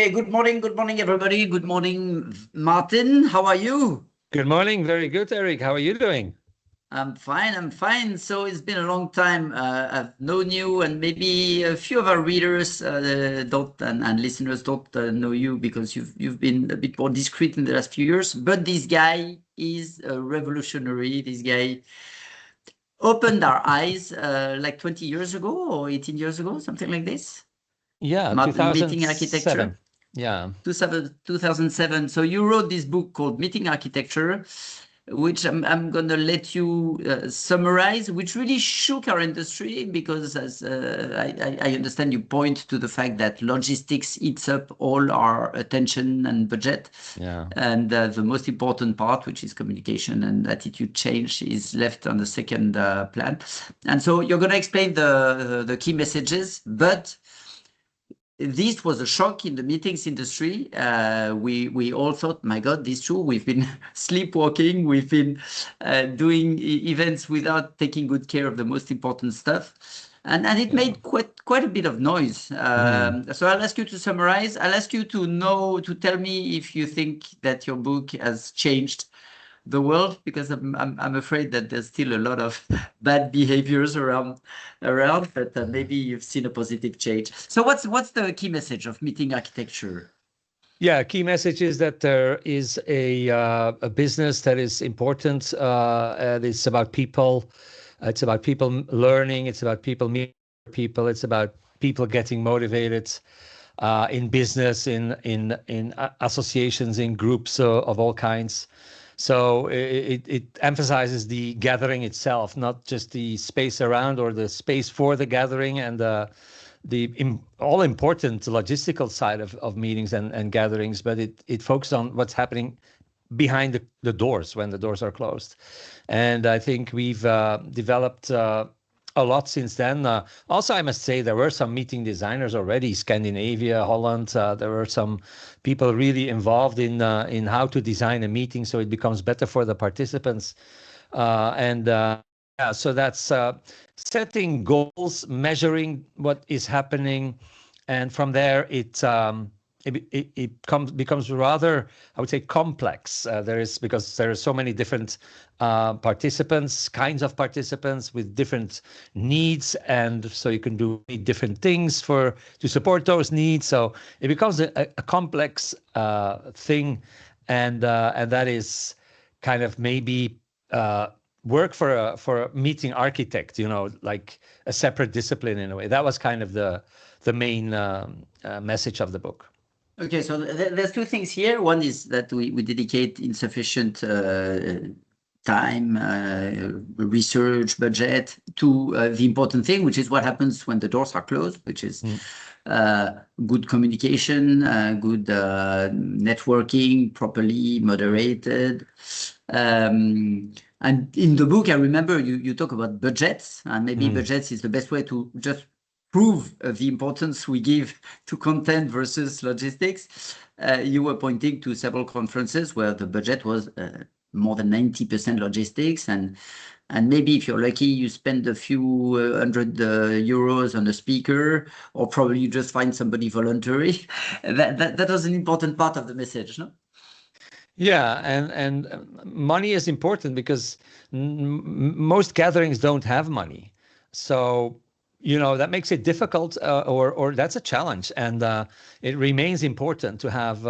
Hey, good morning, everybody. Good morning, Martin. How are you? Good morning. Very good, Eric. How are you doing? I'm fine. So it's been a long time. I've known you, and maybe a few of our readers don't and listeners don't know you because you've been a bit more discreet in the last few years. But this guy is a revolutionary. This guy opened our eyes like 20 years ago or 18 years ago, something like this. Yeah, Meeting architecture. 2007. Yeah. 2007. So you wrote this book called Meeting Architecture, which I'm going to let you summarize, which really shook our industry because, as I understand, you point to the fact that logistics eats up all our attention and budget. Yeah. And the most important part, which is communication and attitude change, is left on the second plan. And so you're going to explain the key messages, but this was a shock in the meetings industry. We all thought, my God, this is true. We've been sleepwalking. We've been doing events without taking good care of the most important stuff. And it made quite a bit of noise. So I'll ask you to summarize. I'll ask you to tell me if you think that your book has changed the world, because I'm afraid that there's still a lot of bad behaviors around, but maybe you've seen a positive change. So what's the key message of Meeting Architecture? Yeah, key message is that there is a business that is important. It's about people. It's about people learning. It's about people meeting people. It's about people getting motivated in business, in associations, in groups of all kinds. So it emphasizes the gathering itself, not just the space around or the space for the gathering and the all important logistical side of meetings and gatherings, but it focuses on what's happening behind the doors when the doors are closed. And I think we've developed a lot since then. Also, I must say there were some meeting designers already, Scandinavia, Holland. There were some people really involved in how to design a meeting so it becomes better for the participants. So that's setting goals, measuring what is happening, and from there it becomes rather, I would say, complex. Because there are so many different participants, kinds of participants with different needs, and so you can do different things to support those needs. So it becomes a complex thing, and that is kind of maybe work for a meeting architect, like a separate discipline in a way. That was kind of the main message of the book. Okay, so there's two things here. One is that we dedicate insufficient time, research, budget to the important thing, which is what happens when the doors are closed, which is good communication, good networking, properly moderated. And in the book, I remember you talk about budgets, and maybe budgets is the best way to just prove the importance we give to content versus logistics. You were pointing to several conferences where the budget was more than 90% logistics, and maybe if you're lucky, you spend a few hundred euros on a speaker, or probably you just find somebody voluntary. That was an important part of the message, no? Yeah, and money is important because most gatherings don't have money, so that makes it difficult, or that's a challenge, and it remains important to have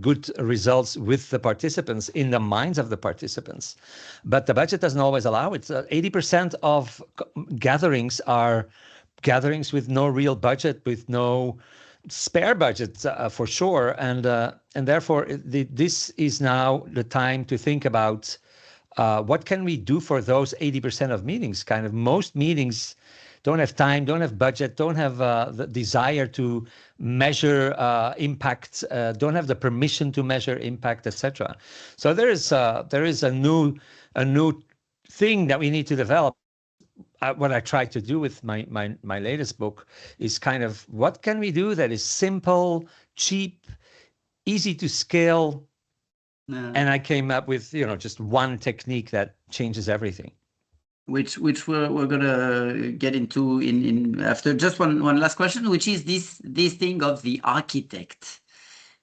good results with the participants, in the minds of the participants. But the budget doesn't always allow it. 80% of gatherings are gatherings with no real budget, with no spare budget, for sure, and therefore this is now the time to think about what can we do for those 80% of meetings. Kind of most meetings don't have time, don't have budget, don't have the desire to measure impact, don't have the permission to measure impact, etc. So there is a new thing that we need to develop. What I try to do with my latest book is kind of, what can we do that is simple, cheap, easy to scale, and I came up with just one technique that changes everything. Which we're gonna get into in after. Just one last question, which is this thing of the architect.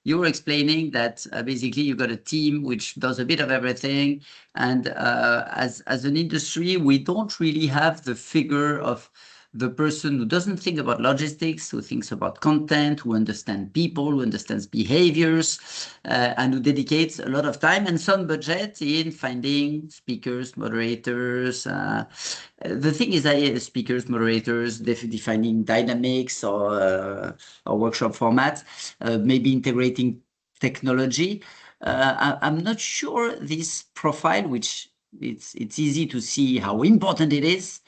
you were explaining that basically you got a team which does a bit of everything, and as an industry, we don't really have the figure of the person who doesn't think about logistics, who thinks about content, who understands people, who understands behaviors, and who dedicates a lot of time and some budget in finding speakers, moderators. The thing is that speakers, moderators, defining dynamics or workshop formats, maybe integrating technology. I'm not sure this profile, which it's easy to see how important it is.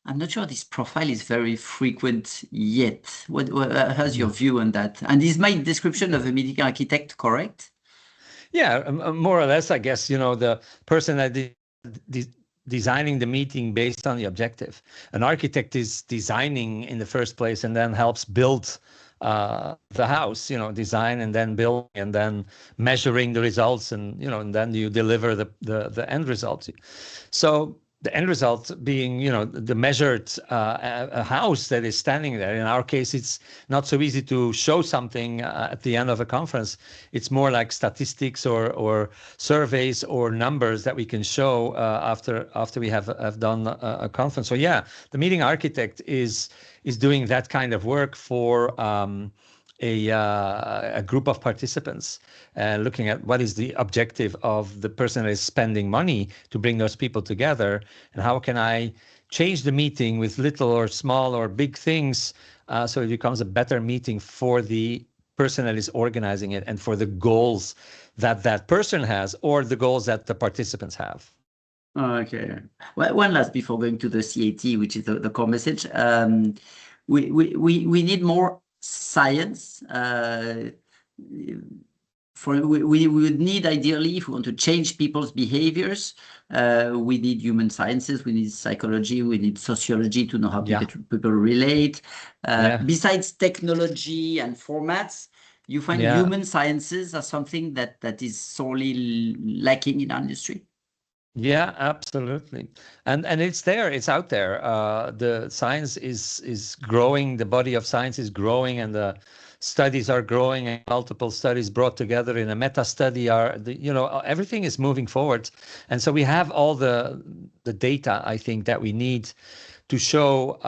I'm not sure this profile is very frequent yet. How's your view on that? And is my description of a meeting architect correct? Yeah, more or less, I guess, the person that designing the meeting based on the objective. An architect is designing in the first place and then helps build the house, design and then build and then measuring the results, and and then you deliver the end result. So the end result being, the measured a house that is standing there. In our case, it's not so easy to show something at the end of a conference. It's more like statistics or surveys or numbers that we can show after we have done a conference. So yeah, the meeting architect is doing that kind of work for a group of participants, looking at what is the objective of the person that is spending money to bring those people together, and how can I change the meeting with little or small or big things so it becomes a better meeting for the person that is organizing it and for the goals that that person has or the goals that the participants have. Okay. Well, one last before going to the CAT, which is the core message. We need more science. We would need, ideally, if we want to change people's behaviors, we need human sciences, we need psychology, we need sociology to know how people relate. Besides technology and formats, you find human sciences are something that is sorely lacking in our industry. Yeah, absolutely. And it's there, it's out there. The science is growing, the body of science is growing, and the studies are growing, and multiple studies brought together in a meta study everything is moving forward. And so we have all the data, I think, that we need to show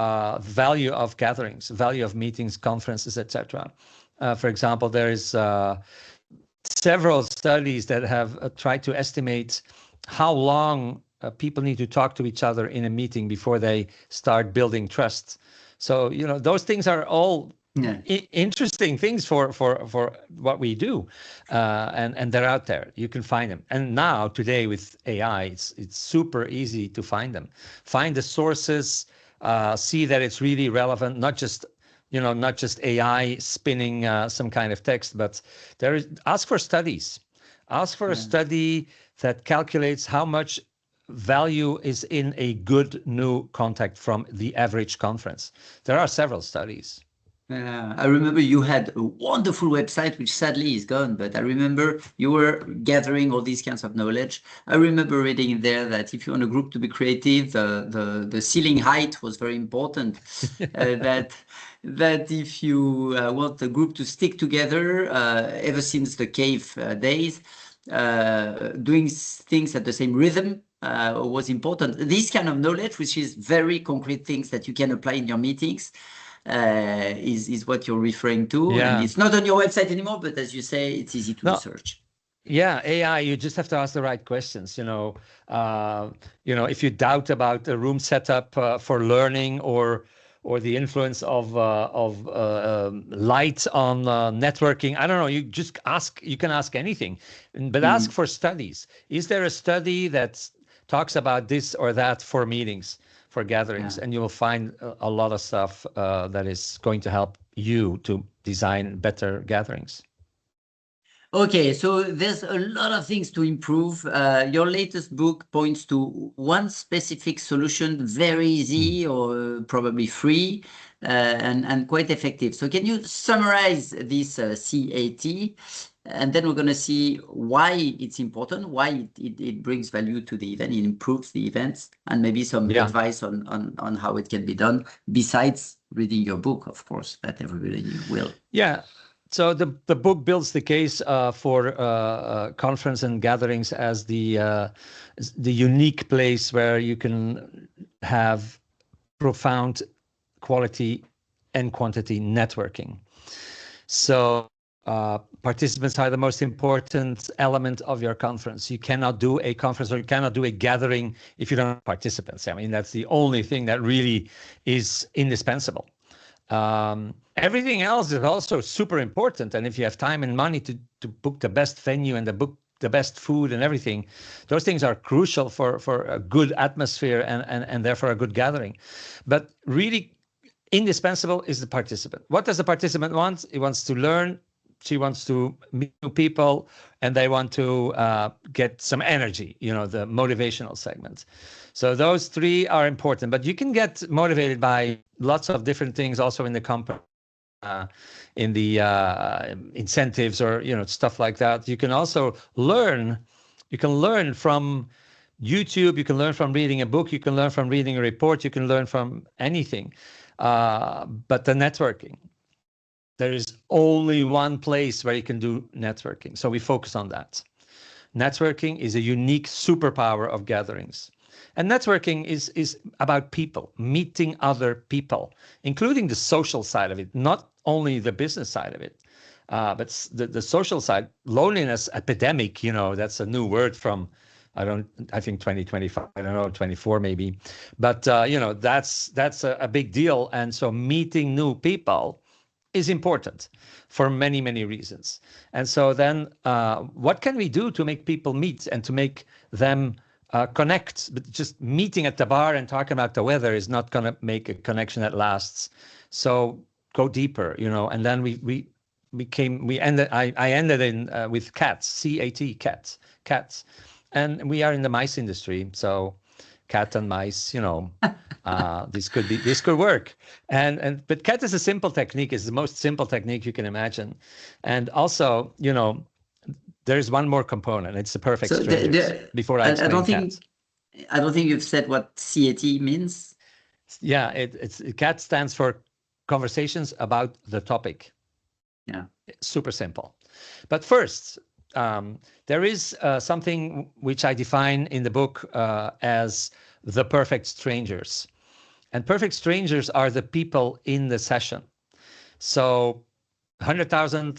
value of gatherings, value of meetings, conferences, etc. For example, there is several studies that have tried to estimate how long people need to talk to each other in a meeting before they start building trust. So, those things are all interesting things for what we do. And they're out there. You can find them. And now, today, with AI, it's super easy to find them. Find the sources, see that it's really relevant, not just AI spinning some kind of text, but ask for studies. Ask for a study that calculates how much value is in a good new contact from the average conference. There are several studies. I remember you had a wonderful website, which sadly is gone, but I remember you were gathering all these kinds of knowledge. I remember reading in there that if you want a group to be creative, the ceiling height was very important. That if you want the group to stick together, ever since the cave days, doing things at the same rhythm was important. This kind of knowledge, which is very concrete things that you can apply in your meetings, is what you're referring to. Yeah. And it's not on your website anymore, but as you say, it's easy to research. Yeah, AI, you just have to ask the right questions. If you doubt about the room setup for learning or the influence of light on networking, I don't know. You just ask. You can ask anything, but ask for studies. Is there a study that talks about this or that for meetings, for gatherings? And you will find a lot of stuff that is going to help you to design better gatherings. Okay, so there's a lot of things to improve. Your latest book points to one specific solution, very easy or probably free, and quite effective. So can you summarize this CAT? And then we're going to see why it's important, why it brings value to the event, it improves the events, and maybe some advice on how it can be done, besides reading your book, of course, that everybody will. Yeah. So the book builds the case for conference and gatherings as the unique place where you can have profound quality and quantity networking. So participants are the most important element of your conference. You cannot do a conference or you cannot do a gathering if you don't have participants. I mean, that's the only thing that really is indispensable. Everything else is also super important. And if you have time and money to book the best venue and book the best food and everything, those things are crucial for a good atmosphere and therefore a good gathering. But really indispensable is the participant. What does the participant want? He wants to learn. She wants to meet new people, and they want to get some energy, the motivational segment. So those three are important, but you can get motivated by lots of different things also in the company, in the incentives or, stuff like that. You can also learn. You can learn from YouTube. You can learn from reading a book. You can learn from reading a report. You can learn from anything. But the networking, there is only one place where you can do networking. So we focus on that. Networking is a unique superpower of gatherings. And networking is about people, meeting other people, including the social side of it, not only the business side of it, but the social side. Loneliness epidemic, that's a new word from, I think 2025, I don't know, 24 maybe. But, that's a big deal. And so meeting new people is important for many, many reasons. And so then what can we do to make people meet and to make them connect? But just meeting at the bar and talking about the weather is not going to make a connection that lasts. So go deeper, and then I ended in with cats, C-A-T, cats. And we are in the mice industry, so cat and mice, this could work. But cat is a simple technique. It's the most simple technique you can imagine. And also, there's one more component. It's the perfect strangers. Before I explain cats. I don't think you've said what CAT means. Yeah, it's CAT stands for conversations about the topic. Yeah, super simple. But first, there is something which I define in the book as the perfect strangers. And perfect strangers are the people in the session. So 100,000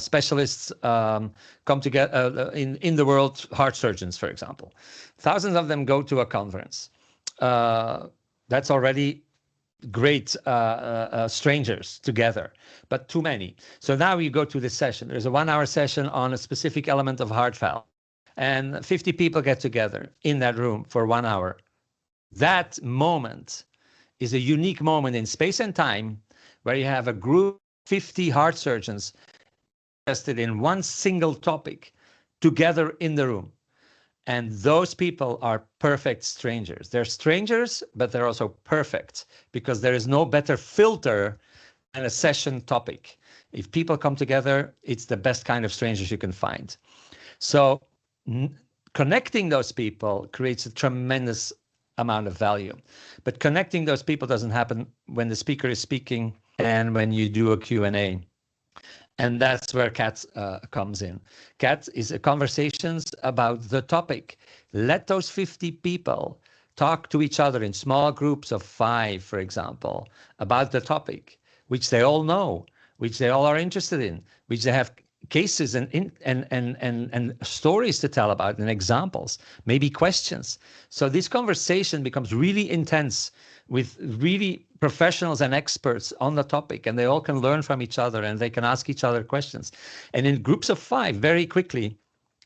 specialists come together in the world, heart surgeons, for example. Thousands of them go to a conference. That's already great strangers together, but too many. So now you go to this session. There's a 1-hour session on a specific element of heart valve, and 50 people get together in that room for 1 hour. That moment is a unique moment in space and time where you have a group of 50 heart surgeons interested in one single topic together in the room. And those people are perfect strangers. They're strangers, but they're also perfect because there is no better filter than a session topic. If people come together, it's the best kind of strangers you can find. So connecting those people creates a tremendous amount of value. But connecting those people doesn't happen when the speaker is speaking and when you do a Q&A. And that's where CAT comes in. CAT is conversations about the topic. Let those 50 people talk to each other in small groups of 5, for example, about the topic, which they all know, which they all are interested in, which they have cases and stories to tell about and examples, maybe questions. So this conversation becomes really intense with really professionals and experts on the topic, and they all can learn from each other and they can ask each other questions. And in groups of 5, very quickly,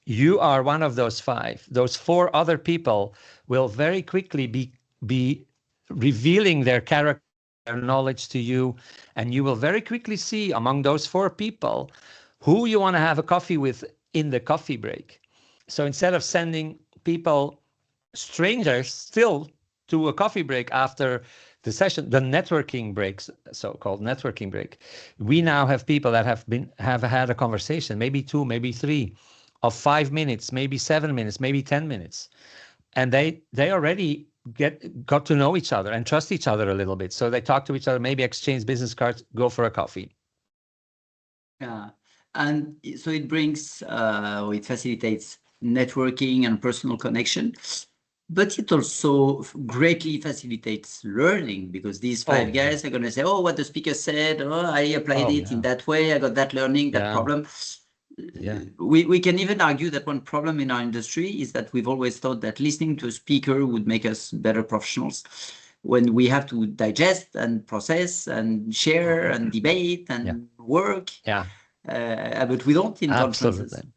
you are one of those 5. Those 4 other people will very quickly be revealing their character, their knowledge to you, and you will very quickly see among those 4 people who you want to have a coffee with in the coffee break. So instead of sending people, strangers still, to a coffee break after the session, the networking breaks, so-called networking break, we now have people that have had a conversation, maybe 2, maybe 3, of 5 minutes, maybe 7 minutes, maybe 10 minutes. And they already got to know each other and trust each other a little bit. So they talk to each other, maybe exchange business cards, go for a coffee. Yeah. And so it brings, it facilitates networking and personal connection, but it also greatly facilitates learning because these five Oh, yeah. guys are going to say, oh, what the speaker said, oh, I applied Oh, it in yeah. that way, I got that learning, that Yeah. problem. Yeah. We can even argue that one problem in our industry is that we've always thought that listening to a speaker would make us better professionals when we have to digest and process and share and debate Yeah. and work. Yeah. But we don't in Absolutely. conferences.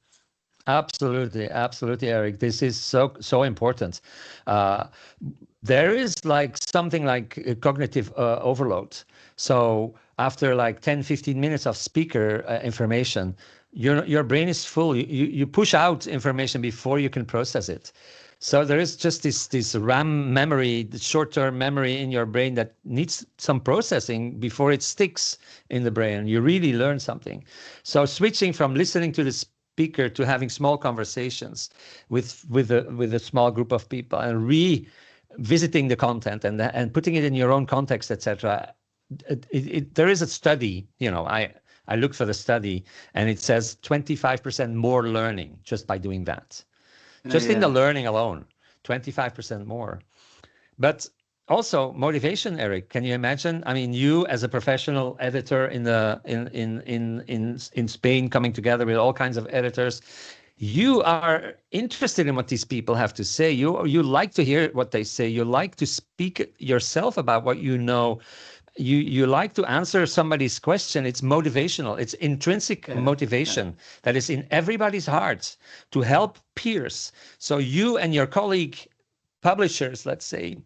Absolutely, absolutely, Eric. This is so important. Uh, there is like something like cognitive overload. So after like 10, 15 minutes of speaker information, your brain is full. You push out information before you can process it. So there is just this RAM memory, the short-term memory in your brain that needs some processing before it sticks in the brain. You really learn something. So switching from listening to the speaker to having small conversations with a small group of people and revisiting the content and putting it in your own context, etc. There is a study, I looked for the study, and it says 25% more learning just by doing that. Just in the Yeah. learning alone, 25% more. But also motivation, Eric. Can you imagine? I mean, you as a professional editor in Spain, coming together with all kinds of editors, you are interested in what these people have to say. You like to hear what they say. You like to speak yourself about what you know. You like to answer somebody's question. It's motivational. It's intrinsic Yeah. Yeah. motivation that is in everybody's hearts to help peers. So you and your colleague publishers, let's say,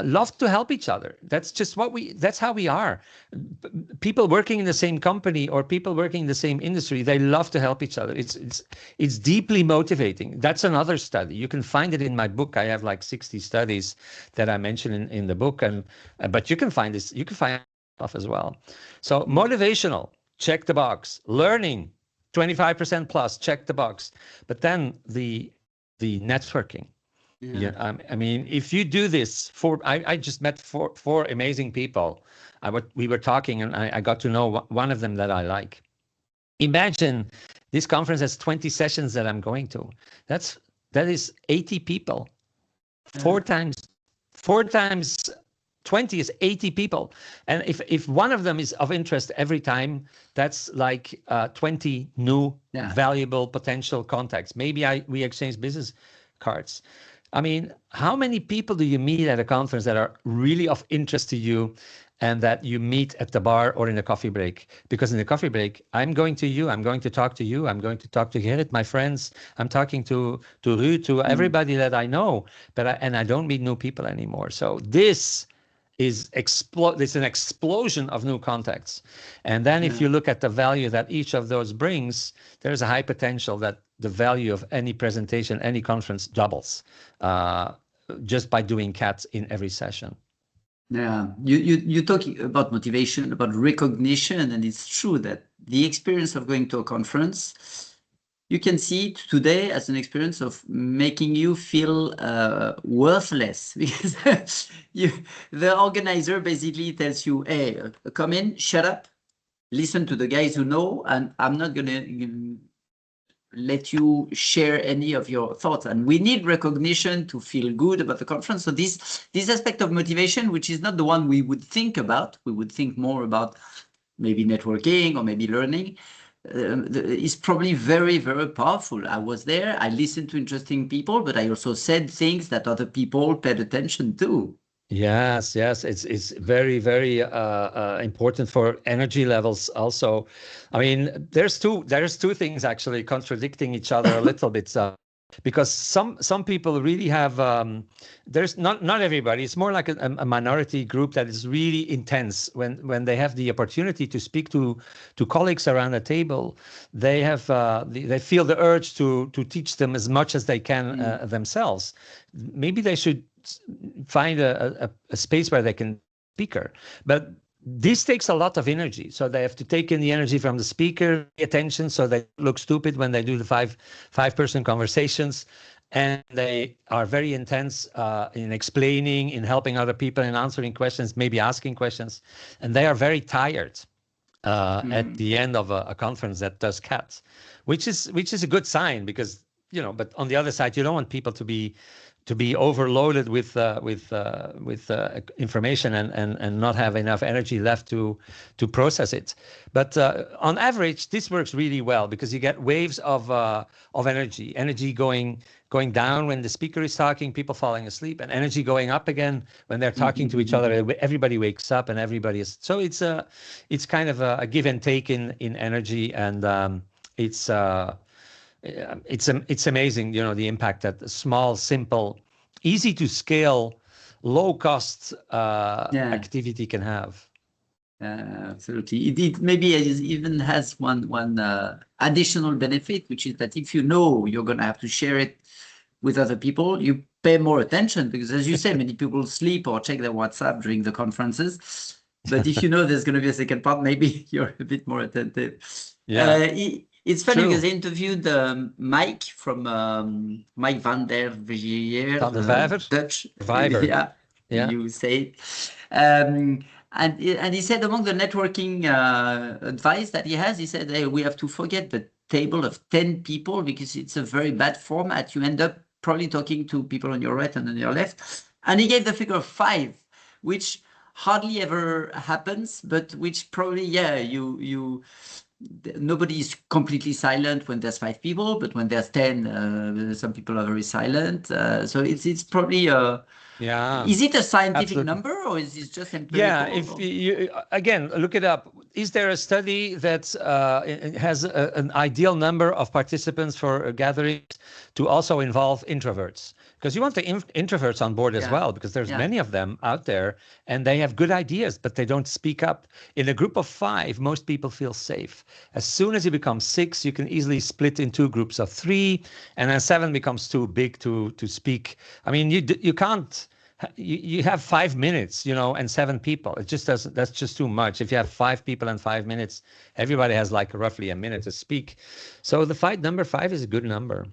love to help each other. That's just that's how we are. People working in the same company or people working in the same industry, they love to help each other. It's deeply motivating. That's another study. You can find it in my book. I have like 60 studies that I mention in the book, and but you can find stuff as well. So Mm. motivational, check the box. Learning, 25% plus, check the box. But then the networking. Yeah. Yeah, I mean, if you do this I just met four amazing people. We were talking, and I got to know one of them that I like. Imagine this conference has 20 sessions that I'm going to. That is 80 people. Yeah. Four times 20 is 80 people. And if one of them is of interest every time, that's like 20 new Yeah. valuable potential contacts. Maybe we exchange business cards. I mean, how many people do you meet at a conference that are really of interest to you and that you meet at the bar or in a coffee break? Because in the coffee break, I'm going to you, I'm going to talk to you, I'm going to talk to Gerrit, my friends, I'm talking to Ruud, to Mm. everybody that I know, and I don't meet new people anymore. So this is it's an explosion of new contacts. And then if Yeah. you look at the value that each of those brings, there's a high potential that the value of any presentation, any conference doubles uh, just by doing cats in every session. Yeah, you talk about motivation, about recognition, and it's true that the experience of going to a conference, you can see it today as an experience of making you feel worthless because the organizer basically tells you, "Hey, come in, shut up, listen to the guys who know, and I'm not gonna let you share any of your thoughts." And we need recognition to feel good about the conference. So this aspect of motivation, which is not the one we would think about, we would think more about maybe networking or maybe learning, is probably very, very powerful. I was there, I listened to interesting people, but I also said things that other people paid attention to. Yes, yes, it's very important for energy levels also. I mean, there's two things actually contradicting each other a little bit. Because some people really have there's not everybody. It's more like a minority group that is really intense when they have the opportunity to speak to colleagues around a table. They have they feel the urge to teach them as much as they can Mm. themselves. Maybe they should find a space where they can speaker, but this takes a lot of energy. So they have to take in the energy from the speaker, pay attention so they look stupid when they do the five-person conversations. And they are very intense in explaining, in helping other people, in answering questions, maybe asking questions. And they are very tired. at the end of a conference that does cats, which is a good sign because, but on the other side, you don't want people to be overloaded with information and not have enough energy left to process it. But on average, this works really well because you get waves of energy going down when the speaker is talking, people falling asleep, and energy going up again when they're talking to each other. Everybody wakes up and everybody is. So it's kind of a give and take in energy, and it's amazing, the impact that small, simple, easy to scale, low cost activity can have. Absolutely. It maybe even has one additional benefit, which is that if you're going to have to share it with other people, you pay more attention because, as you say, many people sleep or check their WhatsApp during the conferences. But if there's going to be a second part, maybe you're a bit more attentive. Yeah. It's funny because I interviewed Mike from Mike van der Vijver, Dutch. Yeah. You say. And he said among the networking advice that he has, he said, hey, we have to forget the table of 10 people because it's a very bad format. You end up probably talking to people on your right and on your left. And he gave the figure of 5, which hardly ever happens, but which probably, nobody is completely silent when there's 5 people, but when there's 10, some people are very silent. So it's probably is it a scientific number or is it just empirical? Yeah, if you again look it up. Is there a study that has an ideal number of participants for gatherings to also involve introverts? Because you want the introverts on board as well, because there's many of them out there and they have good ideas, but they don't speak up. In a group of 5, most people feel safe. As soon as you become 6, you can easily split into groups of 3, and then 7 becomes too big to speak. I mean, you can't. You have 5 minutes, and 7 people. It just doesn't. That's just too much. If you have 5 people and 5 minutes, everybody has like roughly a minute to speak. So the number 5 is a good number.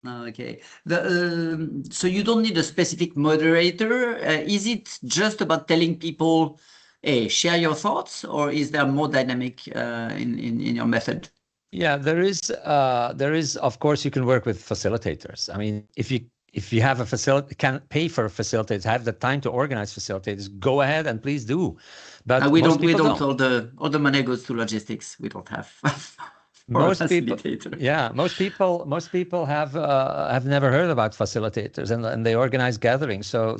Okay. So you don't need a specific moderator. Is it just about telling people, hey, share your thoughts, or is there more dynamic in your method? Yeah, there is. Of course, you can work with facilitators. I mean, if you have a facility, can pay for facilitators, have the time to organize facilitators, go ahead and please do. But we don't. All the money goes to logistics. We don't have. Most people have never heard about facilitators, and they organize gatherings, so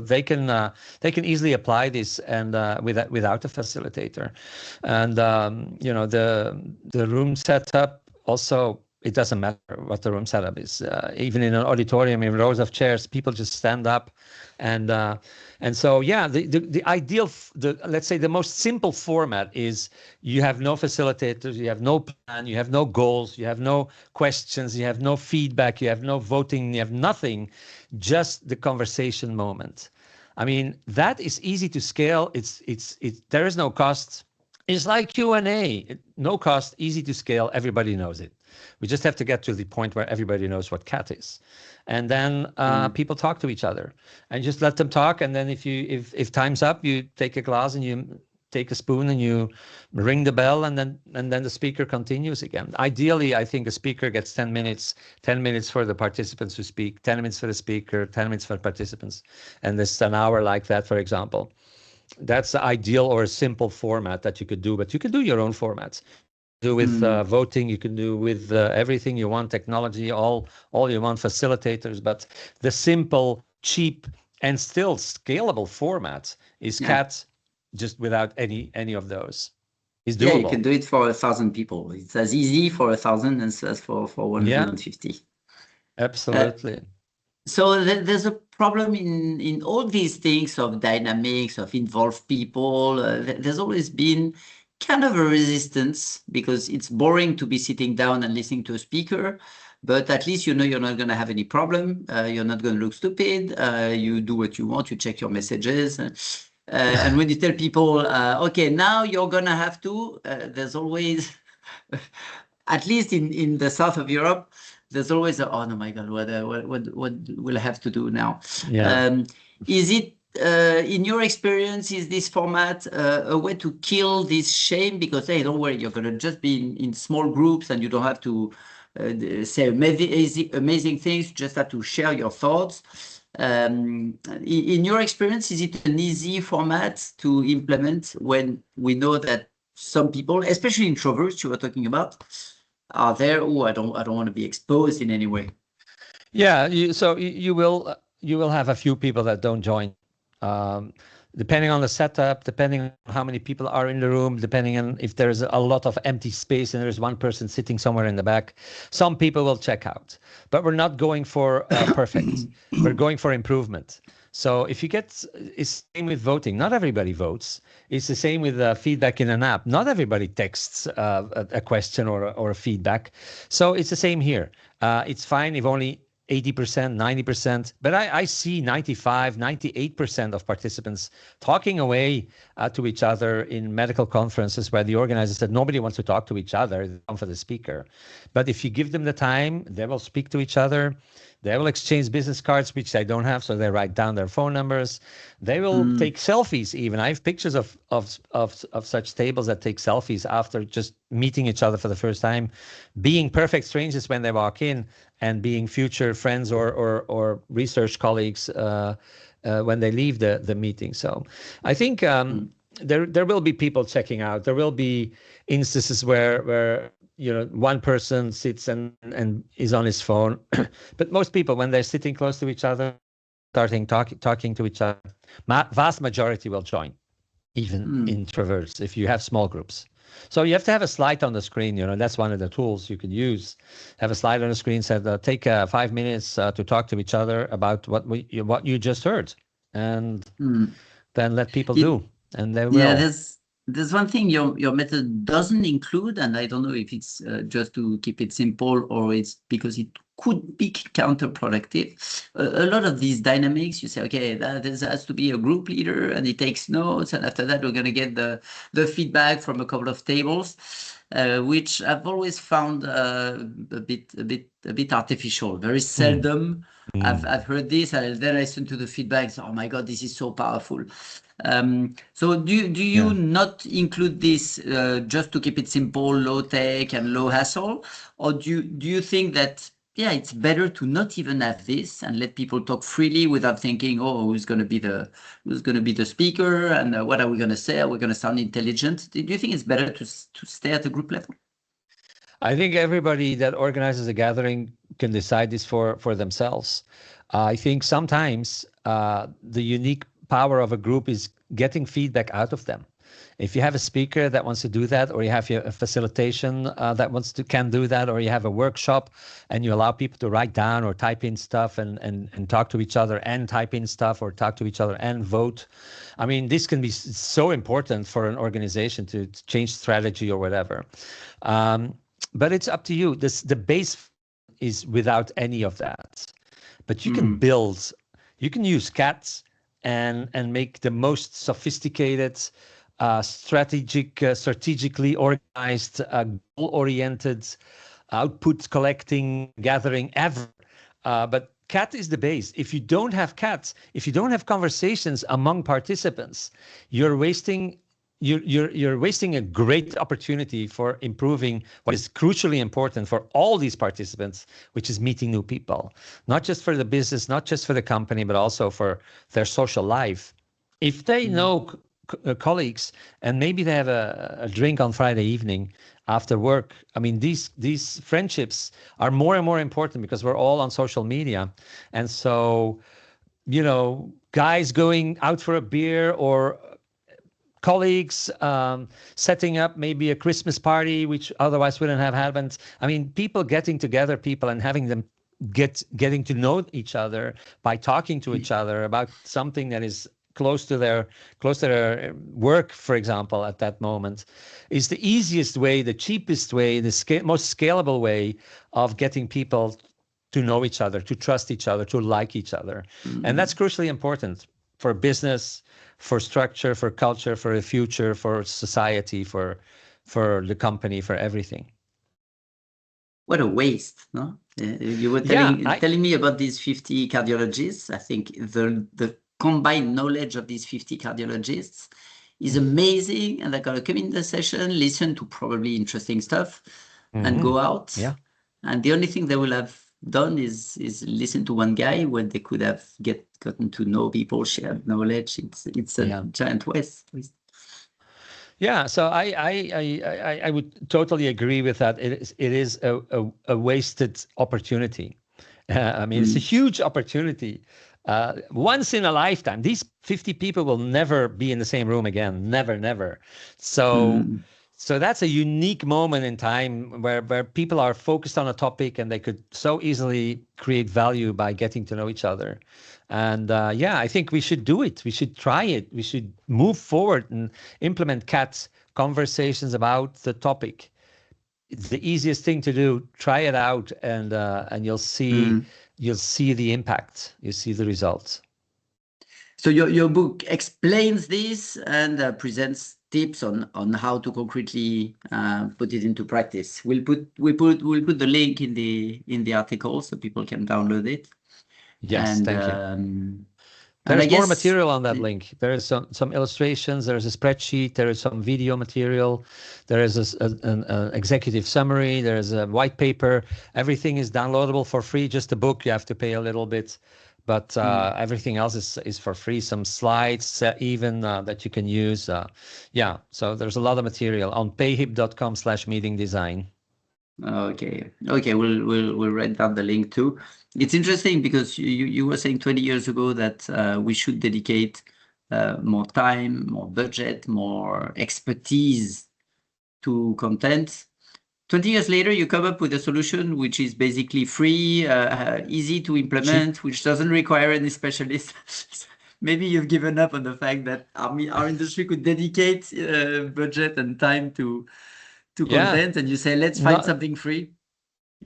they can easily apply this and without a facilitator, and the room setup also. It doesn't matter what the room setup is. Even in an auditorium, in rows of chairs, people just stand up, and so the ideal, let's say the most simple format is you have no facilitators, you have no plan, you have no goals, you have no questions, you have no feedback, you have no voting, you have nothing, just the conversation moment. I mean, that is easy to scale. There is no cost. It's like Q&A, no cost, easy to scale. Everybody knows it. We just have to get to the point where everybody knows what cat is, and then people talk to each other, and just let them talk. And then if time's up, you take a glass and you take a spoon and you ring the bell, and then the speaker continues again. Ideally, I think a speaker gets 10 minutes, 10 minutes for the participants to speak, 10 minutes for the speaker, 10 minutes for participants, and there's an hour like that, for example. That's the ideal or a simple format that you could do, but you can do your own formats. Do with voting, you can do with everything you want, technology, all you want, facilitators. But the simple, cheap, and still scalable format is CAT, just without any of those. It's doable. Yeah, you can do it for 1,000 people. It's as easy for 1,000 as for 150. Yeah, absolutely. So there's a problem in all these things of dynamics, of involved people. There's always been kind of a resistance because it's boring to be sitting down and listening to a speaker, but at least you're not going to have any problem. You're not going to look stupid. You do what you want. You check your messages. And when you tell people, okay, now you're going to have to, there's always, at least in the south of Europe, there's always oh no, my God, what will I have to do now? Yeah. Is it in your experience, is this format a way to kill this shame? Because, hey, don't worry, you're going to just be in small groups and you don't have to say amazing things. You just have to share your thoughts. In your experience, is it an easy format to implement when we know that some people, especially introverts you were talking about, are there? Oh, I don't want to be exposed in any way. Yeah, you will have a few people that don't join, depending on the setup, depending on how many people are in the room, depending on if there's a lot of empty space and there's one person sitting somewhere in the back. Some people will check out, but we're not going for perfect. We're going for improvement. So if you get, it's the same with voting. Not everybody votes. It's the same with feedback in an app. Not everybody texts a question or a feedback. So it's the same here. It's fine if only 80%, 90%, but I see 95, 98% of participants talking away to each other in medical conferences where the organizer said nobody wants to talk to each other, they come for the speaker. But if you give them the time, they will speak to each other. They will exchange business cards, which they don't have, so they write down their phone numbers. They will take selfies even. I have pictures of such tables that take selfies after just meeting each other for the first time, being perfect strangers when they walk in, and being future friends or research colleagues when they leave the meeting. So I think there will be people checking out. There will be instances where one person sits and is on his phone, but most people, when they're sitting close to each other, starting talking to each other, vast majority will join, even introverts, if you have small groups. So you have to have a slide on the screen. That's one of the tools you could use. Have a slide on the screen, said take 5 minutes to talk to each other about what you just heard, and then let people do, and they will. Yeah, there's one thing your method doesn't include, and I don't know if it's just to keep it simple or it's because it could be counterproductive. A lot of these dynamics, you say, okay, there has to be a group leader and he takes notes, and after that we're going to get the feedback from a couple of tables, which I've always found a bit artificial. Very seldom I've heard this, and then I listen to the feedback. So, oh my God, this is so powerful. So do you not include this just to keep it simple, low tech and low hassle, or do you think that it's better to not even have this and let people talk freely without thinking, oh, who's going to be the speaker and what are we going to say? Are we going to sound intelligent? Do you think it's better to stay at the group level? I think everybody that organizes a gathering can decide this for themselves. I think sometimes the unique power of a group is getting feedback out of them. If you have a speaker that wants to do that, or you have a facilitation that can do that, or you have a workshop and you allow people to write down or type in stuff and talk to each other and type in stuff, or talk to each other and vote. I mean, this can be so important for an organization to change strategy or whatever. But it's up to you. The base is without any of that. But you can build, you can use cats and make the most sophisticated, strategically organized, goal-oriented, output collecting gathering ever. But CAT is the base. If you don't have CAT, if you don't have conversations among participants, you're wasting a great opportunity for improving what is crucially important for all these participants, which is meeting new people, not just for the business, not just for the company, but also for their social life. If they know colleagues and maybe they have a drink on Friday evening after work, I mean, these friendships are more and more important because we're all on social media. And so, guys going out for a beer, or colleagues setting up maybe a Christmas party, which otherwise wouldn't have happened. I mean, people getting together, people, and having them getting to know each other by talking to each other about something that is close to their work, for example, at that moment, is the easiest way, the cheapest way, the most scalable way of getting people to know each other, to trust each other, to like each other. And that's crucially important for business, for structure, for culture, for the future, for society, for the company, for everything. What a waste, no? You were telling me about these 50 cardiologists. I think the combined knowledge of these 50 cardiologists is amazing, and they're going to come in the session, listen to probably interesting stuff, and go out. Yeah. And the only thing they will have done is listen to one guy when they could have gotten to know people, shared knowledge. It's a giant waste. Yeah, so I would totally agree with that. It is a wasted opportunity. I mean, it's a huge opportunity. Once in a lifetime. These 50 people will never be in the same room again. Never, never. So that's a unique moment in time where people are focused on a topic and they could so easily create value by getting to know each other. And yeah, I think we should do it. We should try it. We should move forward and implement CAT conversations about the topic. It's the easiest thing to do. Try it out, and you'll see the impact. You see the results. So your book explains this and presents tips on how to concretely put it into practice. We'll put the link in the article so people can download it. Yes, thank you. There's more material on that link. There is some illustrations. There is a spreadsheet. There is some video material. There is an executive summary. There is a white paper. Everything is downloadable for free. Just the book, you have to pay a little bit. But everything else is for free. Some slides even that you can use. Yeah, so there's a lot of material on payhip.com/meetingdesign. Okay. We'll write down the link too. It's interesting because you were saying 20 years ago that we should dedicate more time, more budget, more expertise to content. 20 years later, you come up with a solution which is basically free, easy to implement, which doesn't require any specialist. Maybe you've given up on the fact that our industry could dedicate budget and time to content, and you say, let's find something free.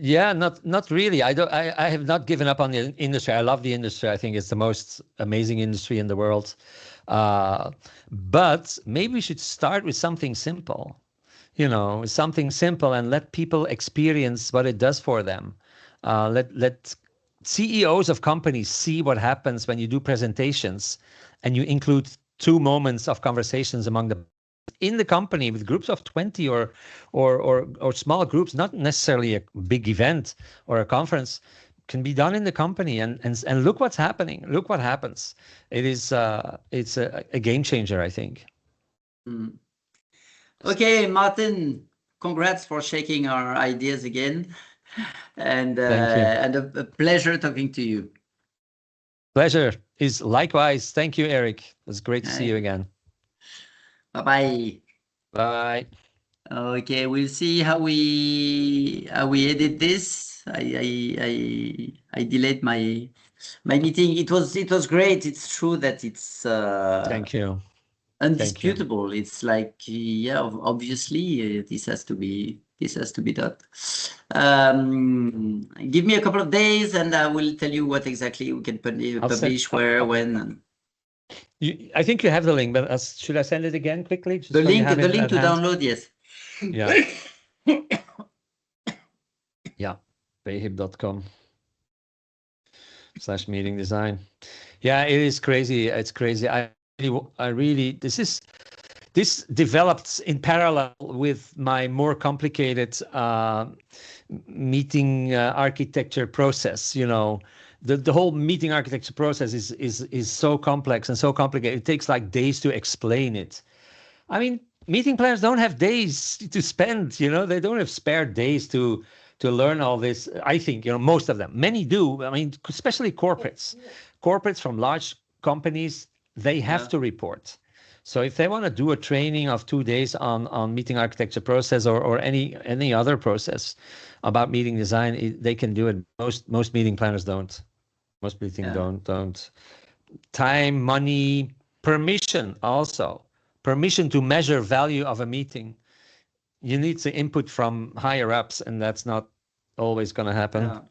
Yeah, not really. I have not given up on the industry. I love the industry. I think it's the most amazing industry in the world. But maybe we should start with something simple, something simple, and let people experience what it does for them. Let CEOs of companies see what happens when you do presentations and you include 2 moments of conversations among the in the company with groups of 20 or small groups, not necessarily a big event or a conference, can be done in the company, and look what's happening. Look what happens. It's a game changer, I think. Okay, Maarten, congrats for shaking our ideas again, and a pleasure talking to you. Pleasure is likewise. Thank you, Eric. It was great to see you again. Bye-bye. Bye. Okay, we'll see how we edit this. I delayed my meeting. It was great. It's true that it's thank you. Undisputable. Thank you. It's like, yeah, obviously this has to be done. Give me a couple of days and I will tell you what exactly we can publish, where, when. I think you have the link, but should I send it again quickly? Just the link to download, yes. Yeah. Yeah. payhip.com/meetingdesign. Yeah, it is crazy. It's crazy. I really this developed in parallel with my more complicated meeting architecture process. The whole meeting architecture process is so complex and so complicated. It takes like days to explain it. I mean, meeting planners don't have days to spend, they don't have spare days to learn all this. I think, most of them, many do. I mean, especially corporates from large companies, they have to report. So if they want to do a training of 2 days on meeting architecture process or any other process about meeting design, they can do it. Most meeting planners don't. Most meetings don't. Time, money, permission also. Permission to measure value of a meeting. You need the input from higher ups, and that's not always going to happen. Yeah.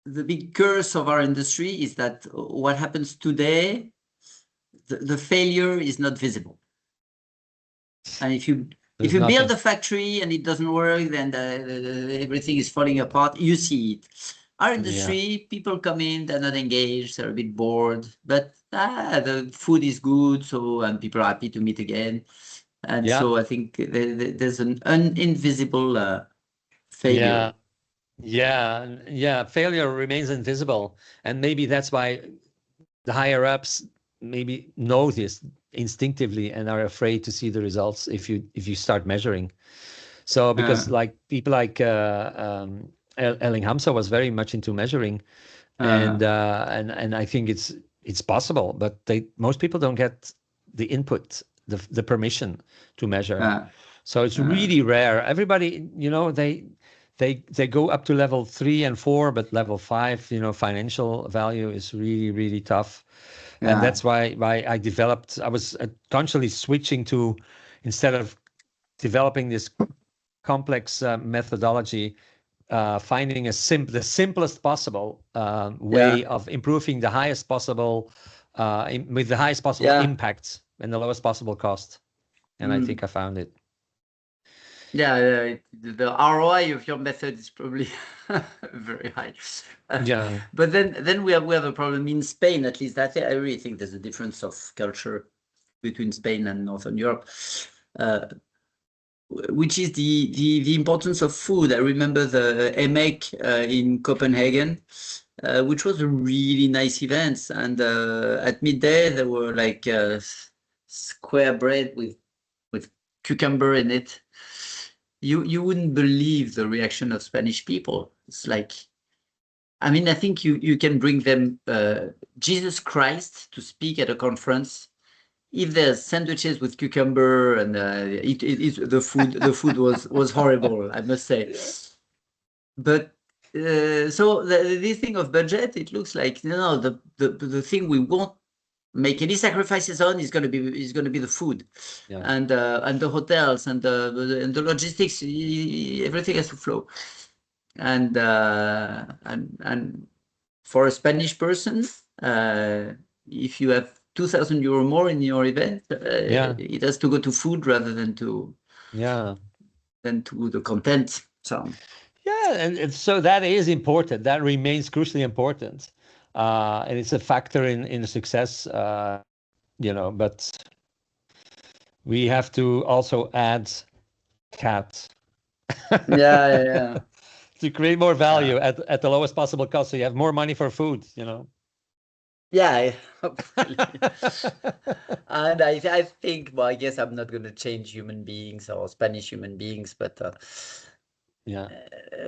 The big curse of our industry is that what happens today, the failure is not visible. And if you build a factory and it doesn't work, then everything is falling apart. You see it. Our industry, people come in, they're not engaged, they're a bit bored, but the food is good, so and people are happy to meet again. And so I think there's an invisible failure. Yeah. Failure remains invisible, and maybe that's why the higher ups maybe know this instinctively and are afraid to see the results if you start measuring. So because like people like Erling Hamza was very much into measuring, and I think it's possible, but most people don't get the input, the permission to measure. So it's really rare. Everybody, they go up to level 3 and 4, but level 5, financial value is really, really tough. And that's why I was consciously switching to, instead of developing this complex methodology, finding the simplest possible way of improving the highest possible, with the highest possible impact and the lowest possible cost. And I think I found it. Yeah, the ROI of your method is probably very high. But then we have a problem in Spain, at least. I really think there's a difference of culture between Spain and Northern Europe, which is the importance of food. I remember the EMEC in Copenhagen, which was a really nice event. And at midday, there were like square bread with cucumber in it. You wouldn't believe the reaction of Spanish people. It's like, I mean, I think you can bring them Jesus Christ to speak at a conference. If there's sandwiches with cucumber and the food was horrible, I must say. But so this thing of budget, it looks like the thing we won't make any sacrifices on is going to be the food, and the hotels and the logistics. Everything has to flow, and for a Spanish person, if you have 2,000 euro more in your event, it has to go to food rather than to the content. So and so that is important. That remains crucially important. And it's a factor in the success, but we have to also add cat. To create more value at the lowest possible cost, so you have more money for food, Yeah, hopefully. And I think, well, I guess I'm not going to change human beings or Spanish human beings, but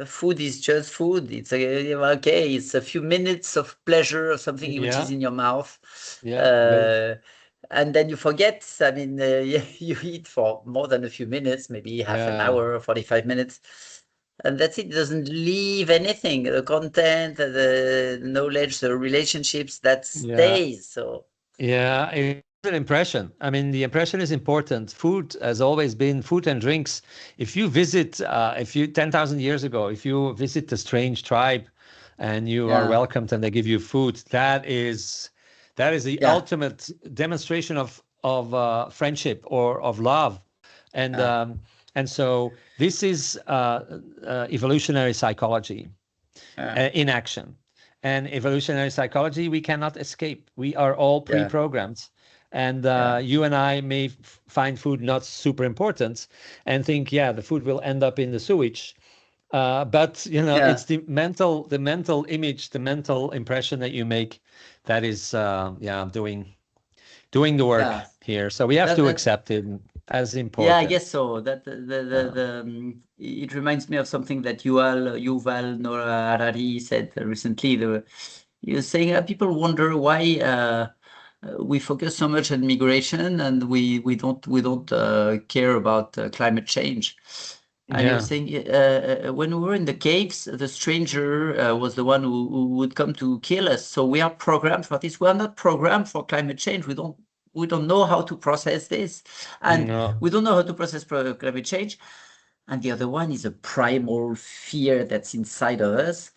food is just food. It's okay. It's a few minutes of pleasure or something which is in your mouth, and then you forget. I mean, you eat for more than a few minutes, maybe half an hour or 45 minutes, and that's it. It doesn't leave anything. The content, the knowledge, the relationships, that stays. So it's an impression. I mean, the impression is important. Food has always been food and drinks. If you visit, 10,000 years ago, if you visit a strange tribe and you are welcomed and they give you food, that is the ultimate demonstration of friendship or of love. And so this is evolutionary psychology in action. And evolutionary psychology, we cannot escape. We are all pre-programmed. And you and I may find food not super important and think, the food will end up in the sewage. But, it's the mental image, the mental impression that you make that is, doing the work here. So we have to accept it as important. Yeah, I guess so. That it reminds me of something that Yuval Noah Harari said recently. He was saying people wonder why we focus so much on migration and we don't care about climate change. And he was saying when we were in the caves, the stranger was the one who would come to kill us. So we are programmed for this. We are not programmed for climate change. We don't know how to process this, and we don't know how to process climate change. And the other one is a primal fear that's inside of us.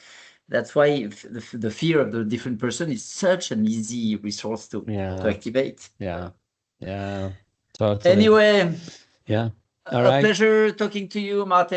That's why the fear of the different person is such an easy resource to activate. Totally. Anyway, All a right. pleasure talking to you, Maarten.